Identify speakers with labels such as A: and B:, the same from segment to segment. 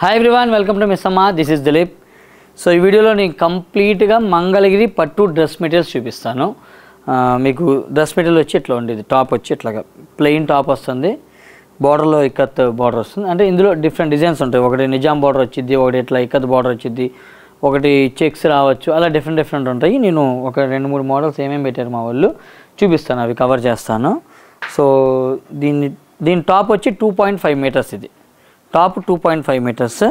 A: Hi everyone, welcome to Missamma. This is Dilip. So ఈ వీడియోలో నేను కంప్లీట్గా మంగళగిరి పట్టు డ్రెస్ మెటీరియల్స్ చూపిస్తాను. మీకు డ్రెస్ మెటీరియల్ వచ్చి ఇట్లా ఉండేది. టాప్ వచ్చి ఇట్లాగా ప్లెయిన్ టాప్ వస్తుంది, బార్డర్లో ఇక్కత్ బార్డర్ వస్తుంది. అంటే ఇందులో డిఫరెంట్ డిజైన్స్ ఉంటాయి. ఒకటి నిజాం బార్డర్ వచ్చింది, ఒకటి ఇట్లా ఇక్కత్ బార్డర్ వచ్చింది, ఒకటి చెక్స్ రావచ్చు. అలా డిఫరెంట్ ఉంటాయి. నేను ఒక 2-3 మోడల్స్ ఏమేమి పెట్టారు మా వాళ్ళు చూపిస్తాను, అవి కవర్ చేస్తాను. సో దీని టాప్ వచ్చి 2.5 మీటర్స్. ఇది టాప్ 2.5 మీటర్స్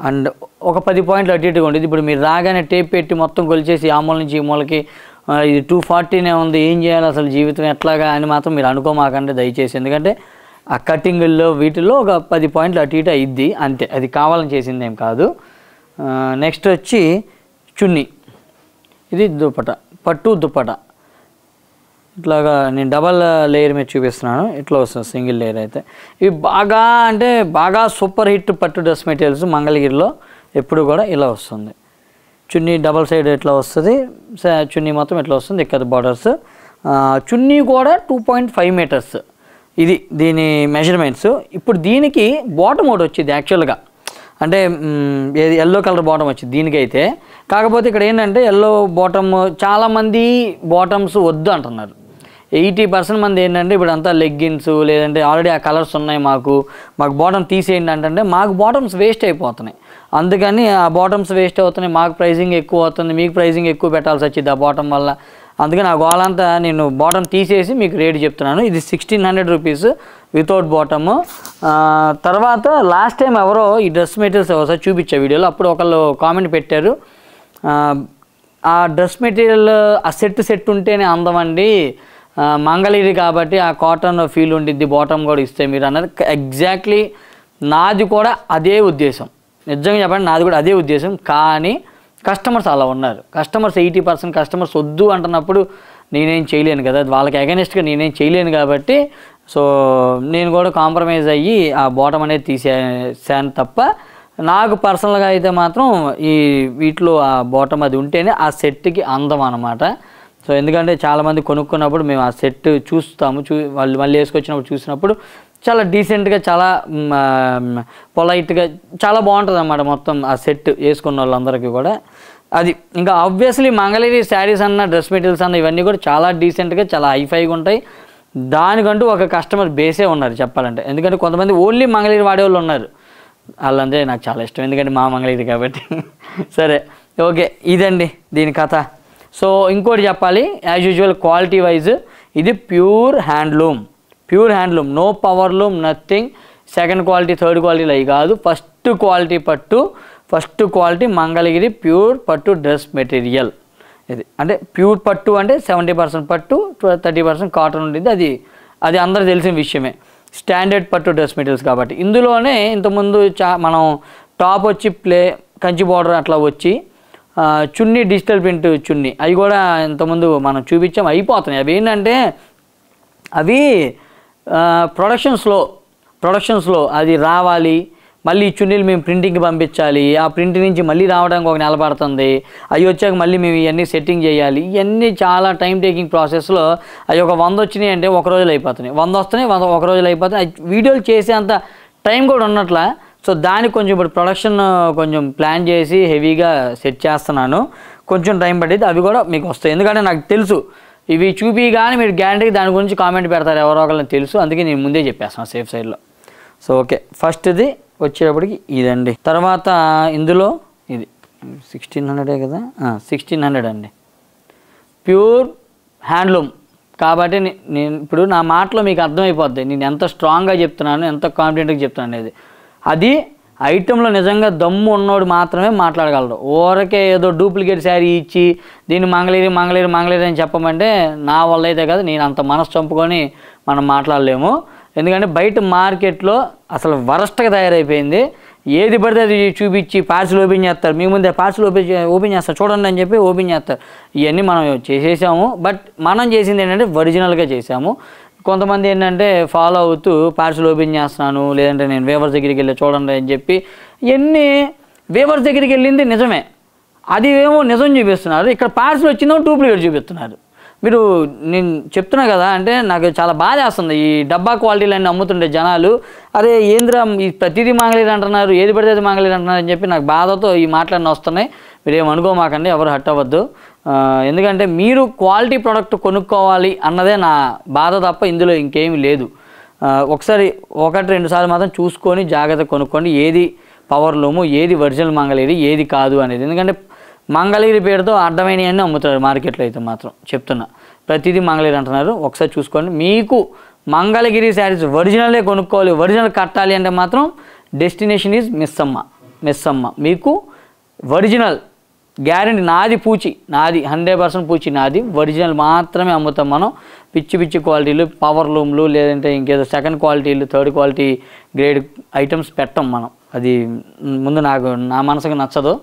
A: అండ్ ఒక 10 పాయింట్లు అటు ఇటుగా ఉండేది. ఇప్పుడు మీరు రాగానే టేప్ పెట్టి మొత్తం కొలిచేసి ఆ మూల నుంచి ఈ మూలకి ఇది 240నే ఉంది, ఏం చేయాలి అసలు జీవితం ఎట్లాగా అని మాత్రం మీరు అనుకోమాకండి దయచేసి. ఎందుకంటే ఆ కటింగుల్లో వీటిల్లో ఒక 10 పాయింట్లు అటు ఇటు అయ్యిద్ది అంతే, అది కావాలని చేసింది ఏం కాదు. నెక్స్ట్ వచ్చి చున్నీ. ఇది దుపట, పట్టు దుపట. ఇట్లాగా నేను డబల్ లేయర్ మీద చూపిస్తున్నాను. ఇట్లా వస్తుంది సింగిల్ లేయర్. అయితే ఇవి బాగా సూపర్ హిట్ పట్టు డ్రెస్ మెటీరియల్స్ మంగళగిరిలో ఎప్పుడు కూడా ఇలా వస్తుంది. చున్నీ డబల్ సైడ్ ఇట్లా వస్తుంది, చున్నీ మొత్తం ఇట్లా వస్తుంది, ఇక్కడ బార్డర్స్. చున్నీ కూడా 2.5 మీటర్స్. ఇది దీని మెజర్మెంట్స్. ఇప్పుడు దీనికి బాటమ్ ఒకటి వచ్చింది యాక్చువల్గా, అంటే ఏది ఎల్లో కలర్ బాటమ్ వచ్చింది దీనికైతే. కాకపోతే ఇక్కడ ఏంటంటే ఎల్లో బాటమ్ చాలామంది బాటమ్స్ వద్దు అంటున్నారు. 80% మంది ఏంటంటే ఇప్పుడు అంతా లెగ్గిన్స్ లేదంటే ఆల్రెడీ ఆ కలర్స్ ఉన్నాయి, మాకు బాటమ్ తీసేయండి అంటే మాకు బాటమ్స్ వేస్ట్ అయిపోతున్నాయి. అందుకని ఆ బాటమ్స్ వేస్ట్ అవుతున్నాయి, మాకు ప్రైజింగ్ ఎక్కువ అవుతుంది, మీకు ప్రైజింగ్ ఎక్కువ పెట్టాల్సి వచ్చింది ఆ బాటమ్ వల్ల. అందుకని ఆ గోలంతా నేను బాటమ్ తీసేసి మీకు రేట్ చెప్తున్నాను. ఇది 1600 రూపీస్ వితౌట్ బాటమ్. తర్వాత లాస్ట్ టైం ఎవరో ఈ డ్రెస్ మెటీరియల్స్ ఒకసారి చూపించే వీడియోలో, అప్పుడు ఒకళ్ళు కామెంట్ పెట్టారు, ఆ డ్రెస్ మెటీరియల్ ఆ సెట్ ఉంటేనే అందం అండి, మంగళగిరి కాబట్టి ఆ కాటన్ ఫీల్ ఉండిద్ది, బాటమ్ కూడా ఇస్తే మీరు అన్నది ఎగ్జాక్ట్లీ నాది కూడా అదే ఉద్దేశం. నిజంగా చెప్పండి, నాది కూడా అదే ఉద్దేశం. కానీ కస్టమర్స్ అలా ఉన్నారు. కస్టమర్స్ 80% కస్టమర్స్ వద్దు అంటున్నప్పుడు నేనేం చేయలేను కదా, వాళ్ళకి అగెనిస్ట్గా నేనేం చేయలేను కాబట్టి సో నేను కూడా కాంప్రమైజ్ అయ్యి ఆ బాటమ్ అనేది తీసేసాను తప్ప, నాకు పర్సనల్గా అయితే మాత్రం ఈ వీటిలో ఆ బాటమ్ అది ఉంటేనే ఆ సెట్కి అందం అన్నమాట. సో ఎందుకంటే చాలామంది కొనుక్కున్నప్పుడు మేము ఆ సెట్ చూస్తాము, వాళ్ళు మళ్ళీ వేసుకొచ్చినప్పుడు చూసినప్పుడు చాలా డీసెంట్గా, చాలా పొలైట్గా, చాలా బాగుంటుంది అన్నమాట మొత్తం ఆ సెట్ వేసుకున్న వాళ్ళందరికీ కూడా. అది ఇంకా ఆబ్వియస్లీ మంగళగిరి శారీస్ అన్న డ్రెస్ మెటీరియల్స్ అన్న ఇవన్నీ కూడా చాలా డీసెంట్గా, చాలా హైఫైగా ఉంటాయి. దానికంటూ ఒక కస్టమర్ బేసే ఉన్నారు చెప్పాలంటే. ఎందుకంటే కొంతమంది ఓన్లీ మంగళగిరి వాడేవాళ్ళు ఉన్నారు, వాళ్ళంటే నాకు చాలా ఇష్టం, ఎందుకంటే మా మంగళగిరి కాబట్టి. సరే ఓకే, ఇదండి దీని కథ. సో ఇంకోటి చెప్పాలి, యాజ్ యూజువల్ క్వాలిటీ వైజ్ ఇది pure handloom, no power loom, nothing. Second quality, third క్వాలిటీలు అవి కాదు, ఫస్ట్ క్వాలిటీ పట్టు, ఫస్ట్ క్వాలిటీ మంగళగిరి ప్యూర్ పట్టు డ్రెస్ మెటీరియల్. ఇది అంటే ప్యూర్ పట్టు అంటే 70% పట్టు, 30% కాటన్ ఉంటుంది. అది అందరూ తెలిసిన విషయమే. స్టాండర్డ్ పట్టు డ్రెస్ మెటీరియల్స్ కాబట్టి ఇందులోనే ఇంతకుముందు మనం టాప్ వచ్చి కంచి బార్డర్ అట్లా వచ్చి చున్నీ డిజిటల్ ప్రింట్ చున్నీ, అవి కూడా ఇంతకుముందు మనం చూపించాం, అయిపోతున్నాయి. అవి ఏంటంటే అవి ప్రొడక్షన్స్లో అది రావాలి, మళ్ళీ చున్నీలు మేము ప్రింటింగ్కి పంపించాలి, ఆ ప్రింట్ నుంచి మళ్ళీ రావడానికి ఒక నెల పడుతుంది, అవి వచ్చాక మళ్ళీ మేము ఇవన్నీ సెట్టింగ్ చేయాలి. ఇవన్నీ చాలా టైం టేకింగ్ ప్రాసెస్లో అవి ఒక 100 వచ్చినాయి అంటే ఒక రోజులో అయిపోతున్నాయి, 100 వస్తున్నాయి ఒక రోజులో అయిపోతున్నాయి. వీడియోలు చేసేంత టైం కూడా ఉన్నట్ల. సో దానికి కొంచెం ఇప్పుడు ప్రొడక్షన్ కొంచెం ప్లాన్ చేసి హెవీగా సెట్ చేస్తున్నాను, కొంచెం టైం పట్టింది. అవి కూడా మీకు వస్తాయి, ఎందుకంటే నాకు తెలుసు ఇవి చూపి కానీ మీరు గ్యారంటీకి దాని గురించి కామెంట్ పెడతారు ఎవరో ఒకళ్ళని తెలుసు, అందుకే నేను ముందే చెప్పేస్తాను సేఫ్ సైడ్లో. సో ఓకే, ఫస్ట్ది వచ్చేటప్పటికి ఇదండి. తర్వాత ఇందులో ఇది 1600 కదా, 1600 అండి, ప్యూర్ హ్యాండ్లూమ్ కాబట్టి నేను ఇప్పుడు నా మాటలో మీకు అర్థమైపోద్ది నేను ఎంత స్ట్రాంగ్గా చెప్తున్నాను, ఎంత కాన్ఫిడెంట్గా చెప్తున్నాను అనేది. అది ఐటెంలో నిజంగా దమ్ము ఉన్నోడు మాత్రమే మాట్లాడగలరు. ఊరకే ఏదో డూప్లికేట్ శారీ ఇచ్చి దీన్ని మంగళగిరి అని చెప్పమంటే నా వల్ల అయితే కదా, నేను అంత మనసు చంపుకొని మనం మాట్లాడలేము. ఎందుకంటే బయట మార్కెట్లో అసలు వరస్ట్గా తయారైపోయింది. ఏది పడితే అది చూపించి పార్సిల్ ఓపెన్ చేస్తారు, మీ ముందే పార్సిల్ ఓపెన్ చేస్తారు, చూడండి అని చెప్పి ఓపెన్ చేస్తారు. ఇవన్నీ మనం చేసేసాము, బట్ మనం చేసింది ఏంటంటే ఒరిజినల్గా చేసాము. కొంతమంది ఏంటంటే ఫాలో అవుతూ పార్సిల్ ఓపెన్ చేస్తున్నాను, లేదంటే నేను వేవర్స్ దగ్గరికి వెళ్ళి చూడండి అని చెప్పి, ఇవన్నీ వేవర్స్ దగ్గరికి వెళ్ళింది నిజమే, అది ఏమో నిజం చూపిస్తున్నారు, ఇక్కడ పార్సిల్ వచ్చిందో డూప్లికేట్ చూపిస్తున్నారు. మీరు నేను చెప్తున్నా కదా, అంటే నాకు చాలా బాధ వేస్తుంది ఈ డబ్బా క్వాలిటీలు అన్నీ అమ్ముతుండే జనాలు. అరే ఏంద్రా ఈ ప్రతిదీ మంగళగిరి అంటున్నారు, ఏది పడితే అది మంగళగిరి అంటున్నారు అని చెప్పి నాకు బాధతో ఈ మాటలన్నీ వస్తున్నాయి. మీరు ఏమనుకోమాకండి, ఎవరు హట్ అవ్వద్దు. ఎందుకంటే మీరు క్వాలిటీ ప్రోడక్ట్ కొనుక్కోవాలి అన్నదే నా బాధ తప్ప ఇందులో ఇంకేమీ లేదు. ఒకసారి 1-2 సార్లు మాత్రం చూసుకొని జాగ్రత్తగా కొనుక్కోండి, ఏది పవర్ లూము, ఏది ఒరిజినల్ మంగళగిరి, ఏది కాదు అనేది. ఎందుకంటే మంగళగిరి పేరుతో అడ్డమైనవన్నీ అమ్ముతారు మార్కెట్లో అయితే మాత్రం చెప్తున్నా. ప్రతిదీ మంగళగిరి అంటున్నారు, ఒకసారి చూసుకోండి. మీకు మంగళగిరి శారీస్ ఒరిజినలే కొనుక్కోవాలి, ఒరిజినల్ కట్టాలి అంటే మాత్రం డెస్టినేషన్ ఈజ్ మిస్సమ్మ. మీకు ఒరిజినల్ గ్యారెంటీ, నాది పూచి, నాది 100% పూచి, నాది ఒరిజినల్ మాత్రమే అమ్ముతాం మనం. పిచ్చి క్వాలిటీలు, పవర్ లూమ్లు, లేదంటే ఇంకేదో సెకండ్ క్వాలిటీలు, థర్డ్ క్వాలిటీ గ్రేడ్ ఐటమ్స్ పెట్టం మనం. అది ముందు నా మనసుకు నచ్చదు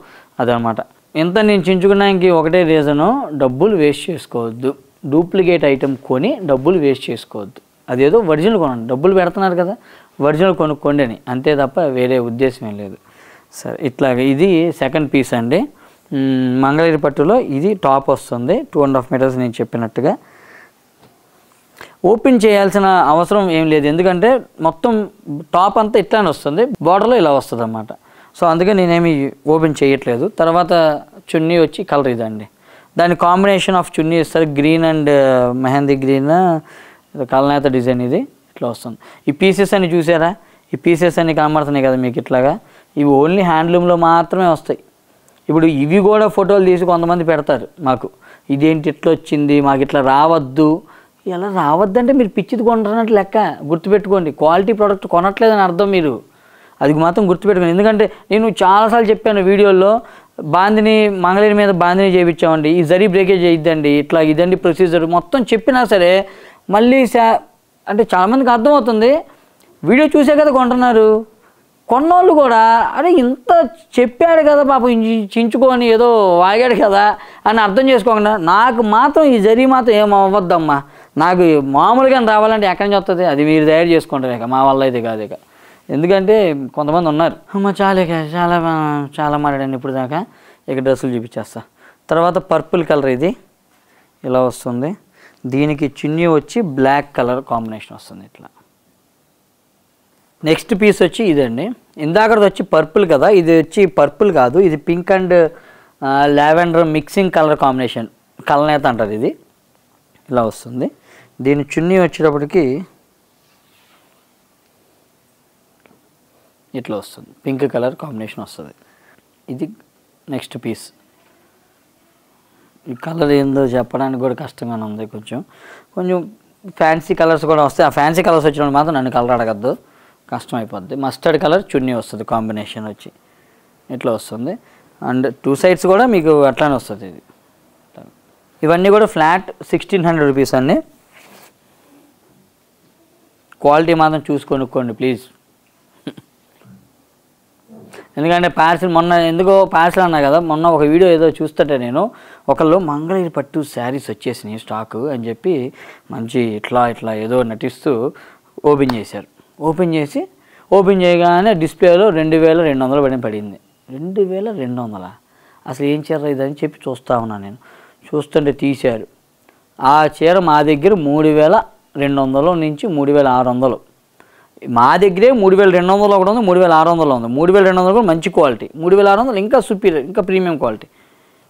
A: అదనమాట. ఎంత నేను చించుకున్నానికి ఒకటే రీజను, డబ్బులు వేస్ట్ చేసుకోవద్దు. డూప్లికేట్ ఐటమ్ కొని డబ్బులు వేస్ట్ చేసుకోవద్దు. అదేదో ఒరిజినల్ కొనండి, డబ్బులు పెడుతున్నారు కదా, ఒరిజినల్ కొనుక్కోండి అని, అంతే తప్ప వేరే ఉద్దేశం ఏం లేదు. సరే, ఇట్లాగా ఇది సెకండ్ పీస్ అండి. మంగళగిరి పట్టులో ఇది టాప్ వస్తుంది, 2.5 మీటర్స్ నేను చెప్పినట్టుగా. ఓపెన్ చేయాల్సిన అవసరం ఏం లేదు, ఎందుకంటే మొత్తం టాప్ అంతా ఇట్లానే వస్తుంది, బార్డర్లో ఇలా వస్తుంది అన్నమాట. సో అందుకే నేనేమి ఓపెన్ చేయట్లేదు. తర్వాత చున్నీ వచ్చి కలర్ ఇదండి, దాని కాంబినేషన్ ఆఫ్ చున్నీ ఇస్తారు, గ్రీన్ అండ్ మెహందీ గ్రీన్ కలనేత డిజైన్, ఇది ఇట్లా వస్తుంది. ఈ పీసెస్ అన్ని చూసారా, ఈ పీసెస్ అన్ని కనబడుతున్నాయి కదా మీకు ఇట్లాగా, ఇవి ఓన్లీ హ్యాండ్లూమ్లో మాత్రమే వస్తాయి. ఇప్పుడు ఇవి కూడా ఫోటోలు తీసి కొంతమంది పెడతారు మాకు, ఇదేంటి ఇట్లా వచ్చింది, మాకు ఇట్లా రావద్దు. ఇలా రావద్దంటే మీరు పిచ్చిది కొంటున్నట్టు లెక్క, గుర్తుపెట్టుకోండి. క్వాలిటీ ప్రోడక్ట్ కొనట్లేదని అర్థం మీరు, అది మాత్రం గుర్తుపెట్టుకోండి. ఎందుకంటే నేను చాలాసార్లు చెప్పాను వీడియోల్లో, బాందిని మంగళగిరి మీద బాందిని చేయించామండి, ఈ జరీ బ్రేకేజ్ చేయొద్దండి, ఇట్లా ఇదండి ప్రొసీజర్ మొత్తం చెప్పినా సరే మళ్ళీ అంటే చాలామందికి అర్థమవుతుంది, వీడియో చూసే కదా కొంటున్నారు. కొన్నోళ్ళు కూడా అరే ఇంత చెప్పాడు కదా పాపం చించుకొని ఏదో వాగాడు కదా అని అర్థం చేసుకోకుండా, నాకు మాత్రం ఈ జరీ మాత్రం ఏం అవ్వద్దమ్మా, నాకు మామూలుగా రావాలంటే ఎక్కడి నుంచి వస్తుంది, అది మీరు తయారు చేసుకుంటారు, ఇక మా వల్ల అయితే కాదు. ఇక ఎందుకంటే కొంతమంది ఉన్నారు, అమ్మ చాలా మాట్లాడండి ఇప్పుడు దాకా, ఇక డ్రెస్సులు చూపించేస్తా. తర్వాత పర్పుల్ కలర్ ఇది ఇలా వస్తుంది, దీనికి చున్నీ వచ్చి బ్లాక్ కలర్ కాంబినేషన్ వస్తుంది ఇట్లా. నెక్స్ట్ పీస్ వచ్చి ఇదండి, ఇందాకది వచ్చి పర్పుల్ కదా, ఇది వచ్చి పర్పుల్ కాదు, ఇది pink and lavender mixing colour combination, కలనేత అంటారు ఇది. ఇలా వస్తుంది, దీని చున్నీ వచ్చేటప్పటికి ఇట్లా వస్తుంది, పింక్ కలర్ కాంబినేషన్ వస్తుంది. ఇది నెక్స్ట్ పీస్. ఈ కలర్ ఏందో చెప్పడానికి కూడా కష్టంగానే ఉంది, కొంచెం ఫ్యాన్సీ కలర్స్ కూడా వస్తాయి. ఆ ఫ్యాన్సీ కలర్స్ వచ్చినప్పుడు మాత్రం నన్ను కలర్ అడగద్దు, కష్టం అయిపోద్ది. మస్టర్డ్ కలర్ చున్నీ వస్తుంది, కాంబినేషన్ వచ్చి ఇట్లా వస్తుంది. అండ్ 2 సైడ్స్ కూడా మీకు అట్లానే వస్తుంది. ఇది ఇవన్నీ కూడా ఫ్లాట్ 1600 రూపీస్ అండి. క్వాలిటీ మాత్రం చూసి కొనుక్కోండి ప్లీజ్. ఎందుకంటే పార్సిల్ మొన్న ఎందుకో పార్సిల్ అన్నా కదా, మొన్న ఒక వీడియో ఏదో చూస్తుంటే నేను, ఒకళ్ళు మంగళగిరి పట్టు శారీస్ వచ్చేసినాయి స్టాకు అని చెప్పి మంచి ఇట్లా ఏదో నటిస్తూ ఓపెన్ చేశారు. ఓపెన్ చేయగానే డిస్ప్లేలో 2200 పడింది. 2200 అసలు ఏం చీర ఇదని చెప్పి చూస్తూ ఉన్నాను నేను. చూస్తుంటే తీశారు, ఆ చీర మా దగ్గర 3200 నుంచి 3600. మా దగ్గరే 3200 ఒకటి ఉంది, 3600 ఉంది. 3200 కూడా మంచి క్వాలిటీ, 3600 ఇంకా సుపీరియర్, ఇంకా ప్రీమియం క్వాలిటీ.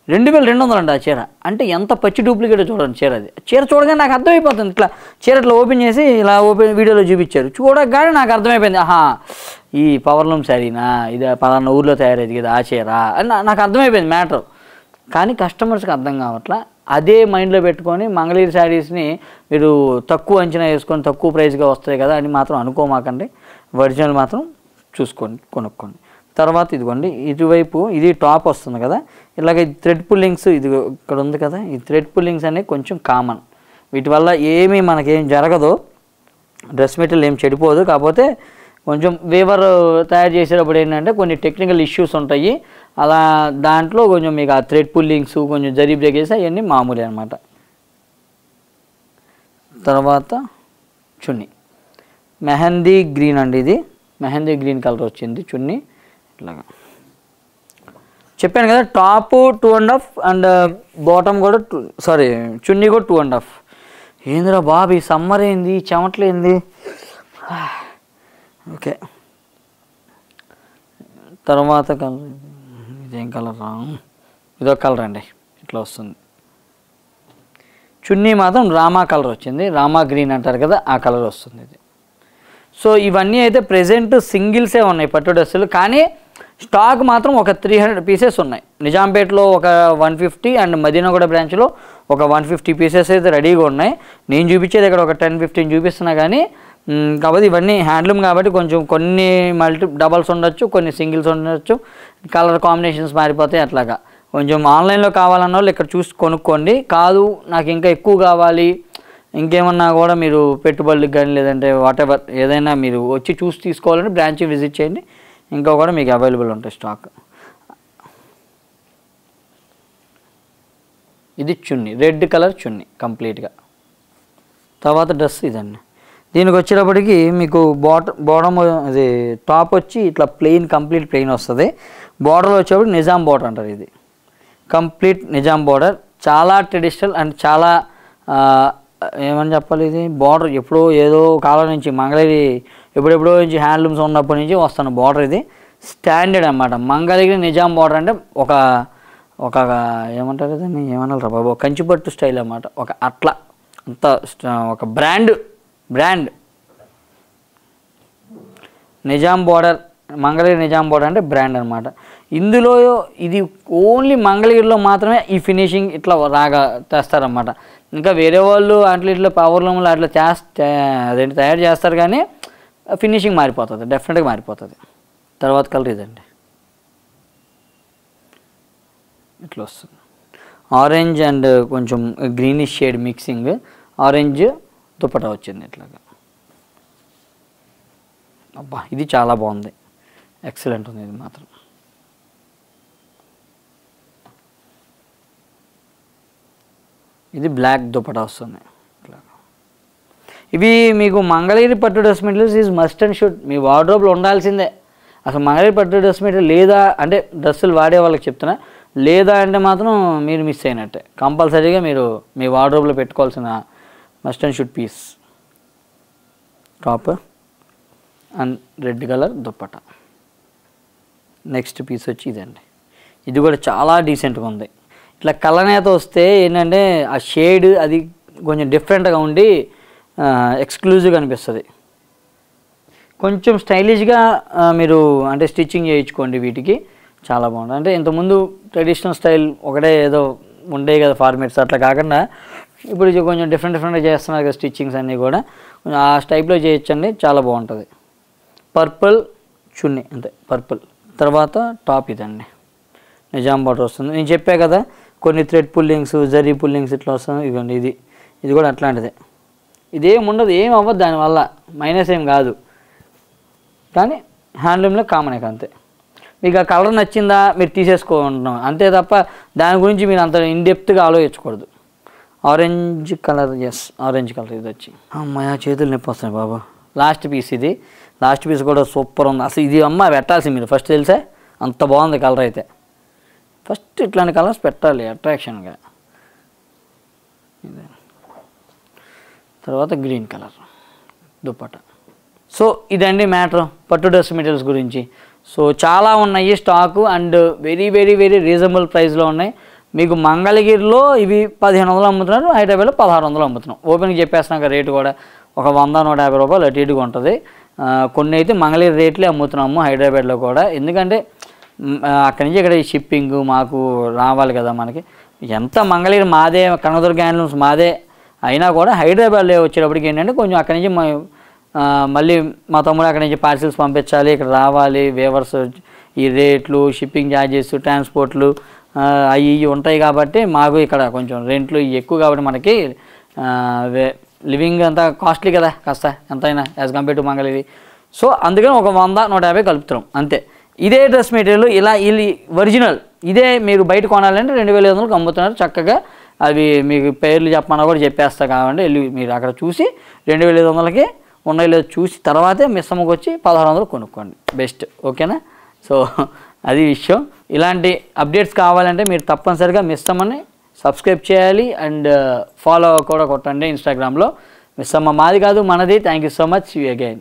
A: 2200 అండి ఆ చీర. అంటే ఎంత పచ్చి డూప్లికేట్ చూడండి చీర. అది చీర చూడగానే నాకు అర్థమైపోతుంది. ఇట్లా చీర ఇట్లా ఓపెన్ చేసి ఇలా వీడియోలో చూపించారు, చూడగానే నాకు అర్థమైపోయింది, ఆహా ఈ పవర్లూమ్ శారీనా, ఇది పలానా ఊర్లో తయారైంది కదా ఆ చీర అని నాకు అర్థమైపోయింది మ్యాటర్. కానీ కస్టమర్స్కి అర్థం కావట్లా. అదే మైండ్లో పెట్టుకొని మంగళగిరి శారీస్ని మీరు తక్కువ అంచనా వేసుకొని తక్కువ ప్రైస్గా వస్తాయి కదా అని మాత్రం అనుకోమాకండి. ఒరిజినల్ మాత్రం చూసుకోండి, కొనుక్కోండి. తర్వాత ఇదిగోండి, ఇటువైపు ఇది టాప్ వస్తుంది కదా, ఇలాగ థ్రెడ్ పుల్లింగ్స్ ఇది ఇక్కడ ఉంది కదా, ఈ థ్రెడ్ పుల్లింగ్స్ అనేవి కొంచెం కామన్. వీటి వల్ల ఏమీ మనకేం జరగదు, డ్రెస్ మెటీరియల్ ఏం చెడిపోదు. కాకపోతే కొంచెం వీవర్ తయారు చేసేటప్పుడు ఏంటంటే కొన్ని టెక్నికల్ ఇష్యూస్ ఉంటాయి. అలా దాంట్లో కొంచెం మీకు ఆ థ్రెడ్ పుల్లింగ్స్, కొంచెం జరీ బ్రేకేజ్ అవన్నీ మామూలే అనమాట. తర్వాత చున్నీ మెహందీ గ్రీన్ అండి, ఇది మెహందీ గ్రీన్ కలర్ వచ్చింది చున్నీ. ఇట్లాగా చెప్పాను కదా, టాప్ 2.5 అండ్ బాటమ్ కూడా చున్నీ కూడా 2.5. ఏందిరా బాబు ఈ సమ్మర్ ఏంది, చెమట్లేంది. ఓకే, తర్వాత కలర్ ఇదేం కలర్ రా, ఇదొక కలర్ అండి, ఇట్లా వస్తుంది. చున్నీ మాత్రం రామా కలర్ వచ్చింది, రామా గ్రీన్ అంటారు కదా, ఆ కలర్ వస్తుంది ఇది. సో ఇవన్నీ అయితే ప్రెజెంట్ సింగిల్సే ఉన్నాయి పట్టు డ్రెస్సులు, కానీ స్టాక్ మాత్రం ఒక 300 పీసెస్ ఉన్నాయి. నిజాంపేటలో ఒక 150 అండ్ మదీనాగూడ బ్రాంచ్లో ఒక 150 పీసెస్ అయితే రెడీగా ఉన్నాయి. నేను చూపించేది ఇక్కడ ఒక 10-15 చూపిస్తున్నా, కానీ కాబట్టి ఇవన్నీ హ్యాండ్లూమ్ కాబట్టి కొంచెం కొన్ని డబల్స్ ఉండొచ్చు, కొన్ని సింగిల్స్ ఉండొచ్చు, కలర్ కాంబినేషన్స్ మారిపోతాయి. అట్లాగా కొంచెం ఆన్లైన్లో కావాలన్న వాళ్ళు ఇక్కడ చూసి కొనుక్కోండి. కాదు నాకు ఇంకా ఎక్కువ కావాలి, ఇంకేమన్నా కూడా మీరు పెట్టుబడులకు కానీ లేదంటే వాటెవర్ ఏదైనా మీరు వచ్చి చూసి తీసుకోవాలంటే బ్రాంచ్ విజిట్ చేయండి, ఇంకా కూడా మీకు అవైలబుల్ ఉంటాయి స్టాక్. ఇది చున్నీ, రెడ్ కలర్ చున్నీ కంప్లీట్గా. తర్వాత డ్రెస్ ఇదండి. దీనికి వచ్చేటప్పటికి మీకు బాటమ్ ఇది టాప్ వచ్చి ఇట్లా ప్లెయిన్, కంప్లీట్ ప్లెయిన్ వస్తుంది. బార్డర్ వచ్చేటప్పుడు నిజాం బార్డర్ అంటారు, ఇది కంప్లీట్ నిజాం బార్డర్. చాలా ట్రెడిషనల్ అండ్ చాలా ఏమని చెప్పాలి, ఇది బార్డర్ ఎప్పుడో ఏదో కాలం నుంచి మంగళగిరి ఎప్పుడెప్పుడో నుంచి హ్యాండ్లూమ్స్ ఉన్నప్పటి నుంచి వస్తున్న బార్డర్. ఇది స్టాండర్డ్ అన్నమాట. మంగళగిరి నిజాం బార్డర్ అంటే ఒక ఏమంటారు దాన్ని, ఏమన్నారు బాబు, కంచిపట్టు స్టైల్ అన్నమాట. ఒక అట్లా అంత ఒక brand Nizam border, Mangalagiri Nizam border అంటే బ్రాండ్ అనమాట. ఇందులో ఇది ఓన్లీ మంగళగిరిలో మాత్రమే ఈ ఫినిషింగ్ ఇట్లా రాగా తెస్తారన్నమాట. ఇంకా వేరే వాళ్ళు అట్లా ఇట్లా పవర్లూమ్లో అట్లా అదేంటి తయారు చేస్తారు, కానీ ఫినిషింగ్ మారిపోతుంది, డెఫినెట్గా మారిపోతుంది. తర్వాత కలర్ ఇదండి, ఇట్లా వస్తుంది. ఆరెంజ్ అండ్ కొంచెం greenish shade mixing, orange dupatta వచ్చింది ఇట్లాగా. అబ్బా ఇది చాలా బాగుంది, ఎక్సలెంట్ ఉంది ఇది మాత్రం. ఇది బ్లాక్ దుపట్టా వస్తుంది. ఇవి మీకు మంగళగిరి పట్టు dress materials is must and should, మీ వార్డ్రోబ్లో ఉండాల్సిందే. అసలు మంగళగిరి పట్టు డ్రెస్ మెటీరియల్ లేదా అంటే డ్రెస్సులు వాడే వాళ్ళకి చెప్తున్నా, లేదా అంటే మాత్రం మీరు మిస్ అయినట్టే. కంపల్సరీగా మీరు మీ వార్డ్రోబ్లో పెట్టుకోవాల్సిన must and should piece. Top and red colour దుప్పట. నెక్స్ట్ పీస్ వచ్చి ఇదండి, ఇది కూడా చాలా డీసెంట్గా ఉంది. ఇట్లా కలనేత వస్తే ఏంటంటే ఆ షేడ్ అది కొంచెం డిఫరెంట్గా ఉండి ఎక్స్క్లూజివ్గా అనిపిస్తుంది. కొంచెం స్టైలిష్గా మీరు అంటే స్టిచ్చింగ్ చేయించుకోండి, వీటికి చాలా బాగుంటుంది. అంటే ఇంతకుముందు ట్రెడిషనల్ స్టైల్ ఒకటే ఏదో ఉండే కదా ఫార్మేట్స్, అట్లా కాకుండా ఇప్పుడు కొంచెం డిఫరెంట్గా చేస్తున్నారు కదా స్టిచ్చింగ్స్ అన్నీ కూడా, ఆ టైప్లో చేయొచ్చండి, చాలా బాగుంటుంది. పర్పుల్ చున్నీ అంతే, పర్పుల్. తర్వాత టాప్ ఇదండి, నిజాం బార్డర్ వస్తుంది. నేను చెప్పా కదా కొన్ని థ్రెడ్ పుల్లింగ్స్, జరీ పుల్లింగ్స్ ఇట్లా వస్తుంది. ఇదిగోండి ఇది కూడా అట్లాంటిదే. ఇదేం ఉండదు, ఏం అవ్వదు దానివల్ల, మైనస్ ఏం కాదు, కానీ హ్యాండ్లూమ్లో కామనే అంతే. మీకు ఆ కలర్ నచ్చిందా మీరు తీసేసుకుంటున్నాం అంతే తప్ప దాని గురించి మీరు అంత ఇన్డెప్త్గా ఆలోచించకూడదు. Orange colour, yes orange colour. ఇది వచ్చి అమ్మాయి చేతులు నొప్పి వస్తున్నాయి బాబా. లాస్ట్ పీస్ ఇది, లాస్ట్ పీస్ కూడా సూపర్ ఉంది. అసలు ఇది అమ్మ పెట్టాల్సింది మీరు ఫస్ట్, తెలుసా అంత బాగుంది కలర్ అయితే. ఫస్ట్ ఇట్లాంటి కలర్స్ పెట్టాలి అట్రాక్షన్గా. ఇదే తర్వాత గ్రీన్ కలర్ దుప్పట. సో ఇదండి మ్యాటర్ పట్టు డ్రెస్ మెటీరియల్స్ గురించి. సో చాలా ఉన్నాయి stock and very very very reasonable ప్రైస్లో ఉన్నాయి. మీకు మంగళగిరిలో ఇవి 1500 అమ్ముతున్నారు, హైదరాబాద్లో 1600 అమ్ముతున్నాం. ఓపెన్గా చెప్పేస్తున్నాక రేటు కూడా ఒక 100-150 రూపాయలు అటు ఇటుగా ఉంటుంది. కొన్ని అయితే మంగళగిరి రేట్లే అమ్ముతున్నాము హైదరాబాద్లో కూడా, ఎందుకంటే అక్కడి నుంచి ఇక్కడ షిప్పింగ్ మాకు రావాలి కదా మనకి. ఎంత మంగళగిరి మాదే, కనకదుర్గ హ్యాండ్లూమ్స్ మాదే అయినా కూడా హైదరాబాద్లో వచ్చేటప్పటికి ఏంటంటే కొంచెం అక్కడి నుంచి మళ్ళీ మా తమ్ముడు అక్కడి నుంచి పార్సిల్స్ పంపించాలి, ఇక్కడ రావాలి, వేవర్స్, ఈ రేట్లు, షిప్పింగ్ ఛార్జెస్, ట్రాన్స్పోర్ట్లు అవి ఉంటాయి కాబట్టి మాకు ఇక్కడ కొంచెం రెంట్లు ఎక్కువ కాబట్టి మనకి లివింగ్ అంతా కాస్ట్లీ కదా కాస్త ఎంతైనా as compare to Mangalagiri. So అందుకని ఒక 100-150 కలుపుతున్నాం అంతే. ఇదే డ్రెస్ మెటీరియల్ ఇలా ఒరిజినల్ ఇదే మీరు బయట కొనాలంటే 2500కి అమ్ముతున్నారు చక్కగా. అవి మీకు పేర్లు చెప్పమన్నా కూడా చెప్పేస్తా కాబట్టి వెళ్ళి మీరు అక్కడ చూసి 2500కి ఉన్నాయో లేదో చూసి తర్వాతే మిస్సమ్మకి వచ్చి 1600 కొనుక్కోండి బెస్ట్. ఓకేనా? సో అది విషయం. ఇలాంటి అప్డేట్స్ కావాలంటే మీరు తప్పనిసరిగా మిస్సమ్మని సబ్స్క్రైబ్ చేయాలి అండ్ ఫాలో కూడా కొట్టండి ఇన్స్టాగ్రామ్లో. మిస్సమ్మ మాది కాదు మనది. Thank you so much. You again.